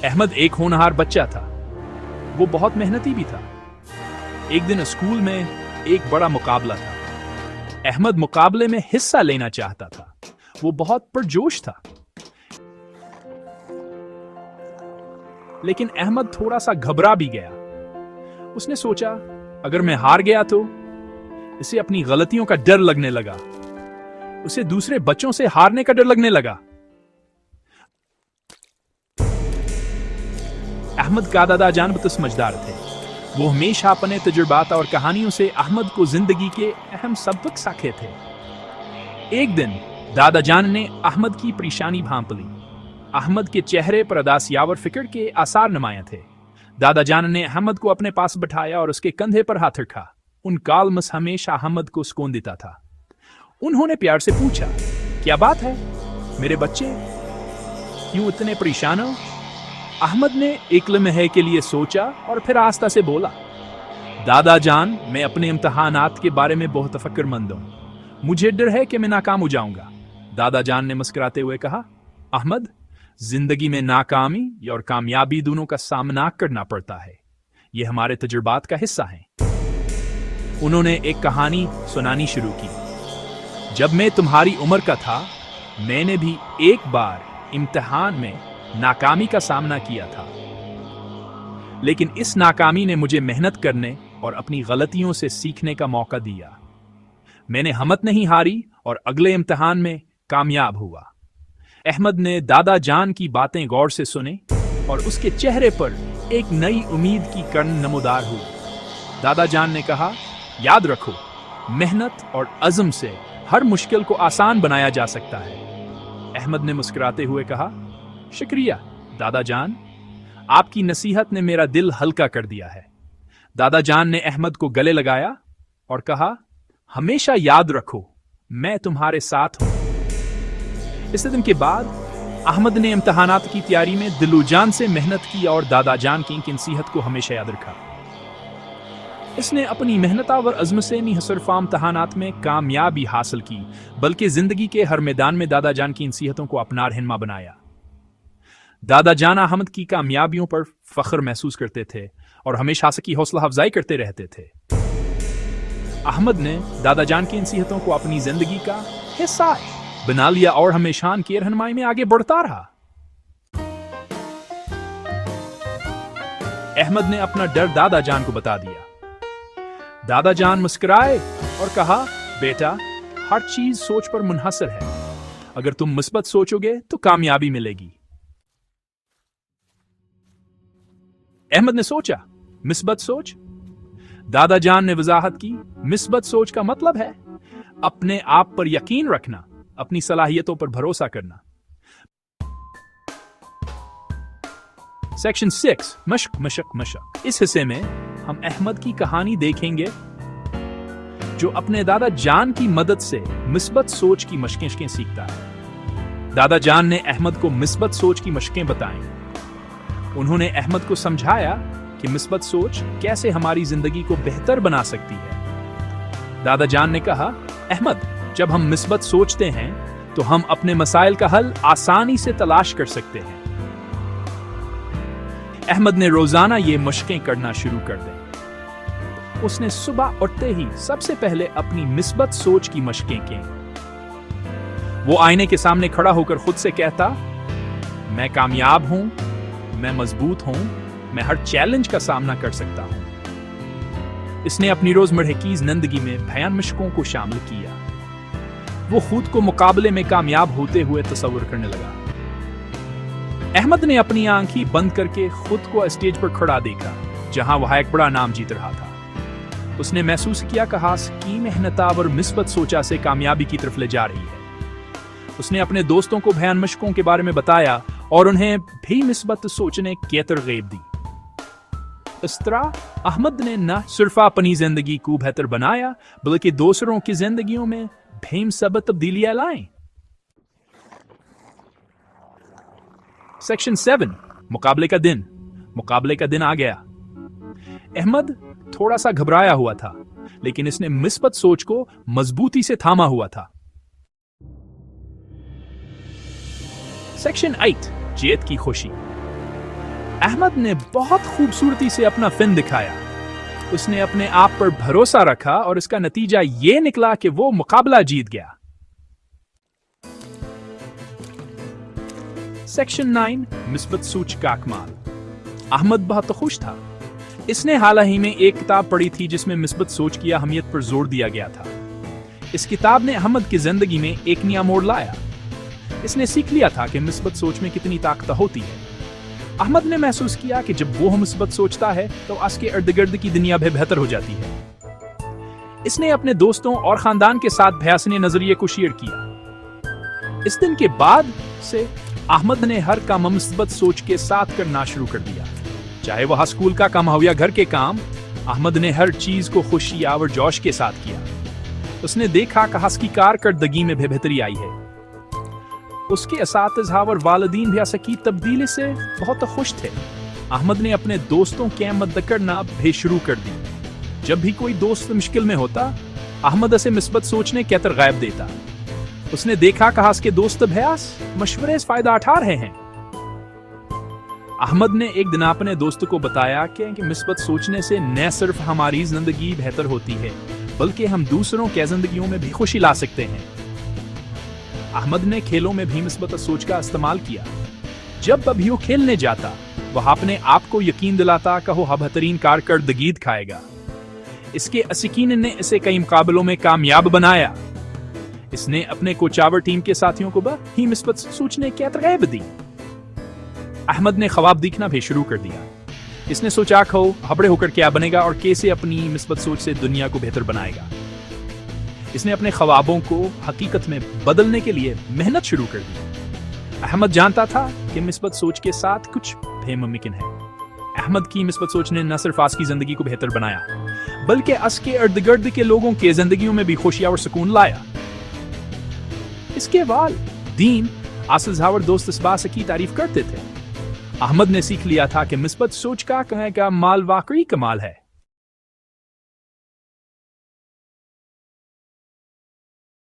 अहमद एक होनहार बच्चा था। वो बहुत मेहनती भी था। एक दिन स्कूल में एक बड़ा मुकाबला था। अहमद मुकाबले में हिस्सा लेना चाहता था। वो बहुत पुरजोश था। लेकिन अहमद थोड़ा सा घबरा भी गया। उसने सोचा, अगर मैं हार गया तो? इसे अपनी गलतियों का डर लगने लगा। उसे दूसरे बच्चों से हारने का डर लगने लगा। अहमद का दादा जान बहुत समझदार थे। वो हमेशा अपने तजुर्बात और कहानियों से अहमद को जिंदगी के अहम सबक सिखाते थे। एक दिन दादा जान ने अहमद की परेशानी भांप ली। अहमद के चेहरे पर उदासी और फिक्र के आसार नुमाया थे। दादा जान ने अहमद को अपने पास बिठाया और उसके कंधे पर हाथ रखा। उन कालमस हमेशा अहमद को सुकून देता था। उन्होंने प्यार से पूछा, क्या बात है मेरे बच्चे, क्यों इतने परेशान हो? अहमद ने एक लम्हे के लिए सोचा और फिर आस्था से बोला, दादा जान, मैं अपने इम्तिहानात के बारे में बहुत फिक्रमंद हूं। मुझे डर है कि मैं नाकाम हो जाऊंगा। दादा जान ने मुस्कुराते हुए कहा, अहमद, जिंदगी में नाकामी और कामयाबी दोनों का सामना करना पड़ता है। ये हमारे तजुर्बात का हिस्सा है। उन्होंने एक कहानी सुनानी शुरू की। जब मैं तुम्हारी उम्र का था, मैंने भी एक बार इम्तिहान में नाकामी का सामना किया था। लेकिन इस नाकामी ने मुझे मेहनत करने और अपनी गलतियों से सीखने का मौका दिया। मैंने हिम्मत नहीं हारी और अगले इम्तिहान में कामयाब हुआ। अहमद ने दादा जान की बातें गौर से सुने और उसके चेहरे पर एक नई उम्मीद की किरण नमूदार हुई। दादा जान ने कहा, याद रखो, मेहनत और अज़्म से हर मुश्किल को आसान बनाया जा सकता है। अहमद ने मुस्कुराते हुए कहा, शुक्रिया दादा जान, आपकी नसीहत ने मेरा दिल हल्का कर दिया है। दादा जान ने अहमद को गले लगाया और कहा, हमेशा याद रखो, मैं तुम्हारे साथ हूं। इस दिन के बाद अहमद ने इम्तिहानात की तैयारी में दिलो-जान से मेहनत की और दादा जान की नसीहत को हमेशा याद रखा। इसने अपनी मेहनत और अज़्म से नहीं सिर्फ इम्तिहानात में कामयाबी हासिल की, बल्कि जिंदगी के हर मैदान में दादा जान की नसीहतों को अपना रहनुमा बनाया। दादा जान अहमद की कामयाबियों पर फख्र महसूस करते थे और हमेशा उसकी हौसला अफजाई करते रहते थे। अहमद ने दादा जान की नसीहतों को अपनी जिंदगी का हिस्सा बना लिया और हमेशा की रहनुमाई में आगे बढ़ता रहा। अहमद ने अपना डर दादा जान को बता दिया। दादा जान मुस्कुराए और कहा, बेटा, हर चीज सोच पर मुनहसर है। अगर तुम मुस्बत सोचोगे तो कामयाबी मिलेगी। अहमद ने सोचा, मुस्बत सोच? दादा जान ने वजाहत की, मुस्बत सोच का मतलब है अपने आप पर यकीन रखना, अपनी सलाहियतों पर भरोसा करना। सेक्शन 6, मशक मशक मशक। इस हिस्से में हम अहमद की कहानी देखेंगे, जो अपने दादा जान की मदद से मुस्बत सोच की मशकें सीखता है। दादा जान ने अहमद को मुस्बत सोच की मशकें बताईं। उन्होंने अहमद को समझाया कि मुस्बत सोच कैसे हमारी जिंदगी को बेहतर बना सकती है। दादा जान ने कहा, अहमद, जब हम मुस्बत सोचते हैं तो हम अपने मसाइल का हल आसानी से तलाश कर सकते हैं। अहमद ने रोजाना ये मशकें करना शुरू कर दी। उसने सुबह उठते ही सबसे पहले अपनी मुस्बत सोच की मशकें की। वो आईने के सामने खड़ा होकर खुद से कहता, मैं कामयाब हूं, मैं मजबूत हूं, मैं हर चैलेंज का सामना कर सकता हूं। इसने अपनी रोजमर्रा की जिंदगी में बयान मशकों को शामिल किया। वो खुद को मुकाबले में कामयाब होते हुए तस्वर करने लगा। अहमद ने अपनी आंखें बंद करके खुद को स्टेज पर खड़ा देखा, जहां वह एक बड़ा नाम जीत रहा था। उसने महसूस किया कि हास की मेहनत और मुस्बत सोचा से कामयाबी की तरफ ले जा रही है। उसने अपने दोस्तों को बयान मशकों के बारे में बताया और उन्हें भी मुस्बत सोचने की तरगीब दी। इस तरह अहमद ने न सिर्फ अपनी जिंदगी को बेहतर बनाया, बल्कि दूसरों की जिंदगियों में भी सब तब्दीलियां लाई। सेक्शन 7, मुकाबले का दिन। मुकाबले का दिन आ गया। अहमद थोड़ा सा घबराया हुआ था, लेकिन इसने मुस्बत सोच को मजबूती से थामा हुआ था। सेक्शन 8, जीत की खुशी। احمد نے بہت خوبصورتی سے اپنا فن دکھایا. اس نے اپنے آپ پر بھروسہ رکھا اور اس کا نتیجہ یہ نکلا کہ وہ مقابلہ جیت گیا. سیکشن 9 مثبت سوچ کا اکمال. احمد بہت خوش تھا. اس نے حال ہی میں ایک کتاب پڑھی تھی جس میں مثبت سوچ کی اہمیت پر زور دیا گیا تھا. اس کتاب نے احمد کی زندگی میں ایک نیا موڑ لایا. اس نے سیکھ لیا تھا کہ مثبت سوچ میں کتنی طاقت ہوتی ہے. احمد نے محسوس کیا کہ جب وہ مثبت سوچتا ہے تو اس کے ارد گرد کی دنیا بھی بہتر ہو جاتی ہے. اس نے اپنے دوستوں اور خاندان کے ساتھ بھی اپنے نظریے کو شیئر کیا. اس دن کے بعد سے احمد نے ہر کام مثبت سوچ کے ساتھ کرنا شروع کر دیا. چاہے وہ اسکول کا کام ہو یا گھر کے کام، احمد نے ہر چیز کو خوشی اور جوش کے ساتھ کیا. اس نے دیکھا کہ اس کی کارکردگی میں بھی بہتری آئی ہے. اس کے اساتذہ اور والدین بھی اس کی تبدیلی سے بہت خوش تھے. احمد نے اپنے دوستوں کی مدد کرنا بھی شروع کر دی. جب بھی کوئی دوست مشکل میں ہوتا، احمد اسے مثبت سوچنے کی ترغیب دیتا. اس نے دیکھا کہ اس کے دوست بھی مشورے سے فائدہ اٹھا رہے ہیں. احمد نے ایک دن اپنے دوست کو بتایا کہ مثبت سوچنے سے نہ صرف ہماری زندگی بہتر ہوتی ہے بلکہ ہم دوسروں کی زندگیوں میں بھی خوشی لا سکتے ہیں. احمد نے کھیلوں میں بھی مثبت سوچ کا استعمال کیا. جب بھی وہ کھیلنے جاتا، وہ اپنے آپ کو یقین دلاتا کہ وہ بہترین کارکردگی دکھائے گا. اس کے اسکین نے اسے کئی مقابلوں میں کامیاب بنایا. اس نے اپنے کوچاور ٹیم کے ساتھیوں کو بھی مثبت سوچنے کی ترغیب دی. احمد نے خواب دیکھنا بھی شروع کر دیا. اس نے سوچا کہ وہ بڑے ہو کر کیا بنے گا اور کیسے اپنی مثبت سوچ سے دنیا کو بہتر بنائے گا. اس نے اپنے خوابوں کو حقیقت میں بدلنے کے لیے محنت شروع کر دی. احمد جانتا تھا کہ مثبت سوچ کے ساتھ کچھ بھی ممکن ہے. احمد کی مثبت سوچ نے نہ صرف اس کی زندگی کو بہتر بنایا بلکہ اس کے ارد گرد کے لوگوں کے زندگیوں میں بھی خوشی اور سکون لایا. اس کے والدین، اساتذہ اور دوست اس بات کی تعریف کرتے تھے. احمد نے سیکھ لیا تھا کہ مثبت سوچ کا کمال واقعی کمال ہے.